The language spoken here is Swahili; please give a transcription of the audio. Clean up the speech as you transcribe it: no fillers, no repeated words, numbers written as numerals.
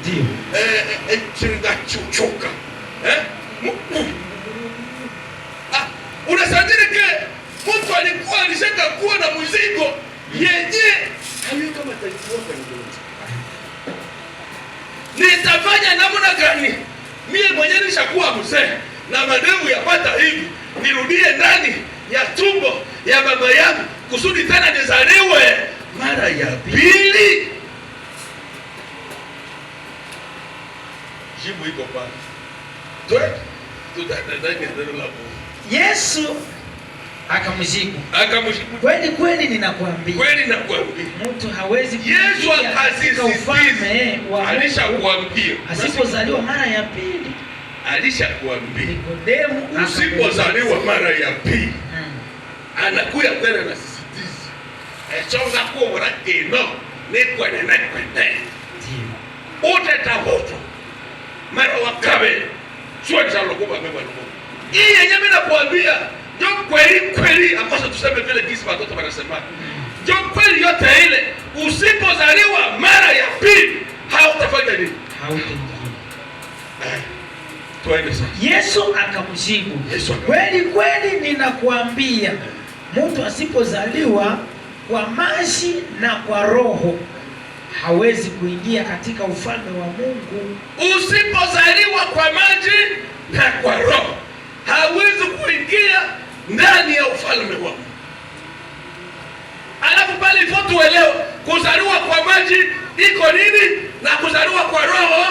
Ndio. Chingachuchuka. Unasajili ke mtu alikuwa alishaka kuwa na mzigo yenye hayo kama taikuwa kwa ngonja. Nitafanya namna gani? Mimi mwenyewe nishakuwa mzee na madevu yapata hivi, nirudie ndani ya tumbo ya baba yangu kusudi tena nizaliwe mara ya pili? Jibu iko pale. Tutadanganya neno la Mungu. Yesu akamjibu, kweli ninakwambia, mtu hawezi Yesu akasisitiza, alishakuambia asipozaliwa mara ya pili. Alishakuambia Nikodemu, usipozaliwa mara ya pili. Anakuya tena na sisitiza, echonga kuora eno nekwene. Ndio utataboto mara wakabe sio chalokuba beba no. Hii yenyewe mimi nakwambia ndio kweli ambapo tuseme vile kisi watoto wanasema. Ndio kweli yote ile, usipozaliwa mara ya pili hautafanya nini? Hautaingia. Tuende sasa. Yesu akamjibu, kweli ninakuambia, mtu asipozaliwa kwa maji na kwa roho hawezi kuingia katika ufalme wa Mungu. Usipozaliwa kwa maji na kwa roho hawezi kuingia ndani ya ufalme wa Mungu. Alafu pale ifo tuelewe, kuzaliwa kwa maji iko nini na kuzaliwa kwa roho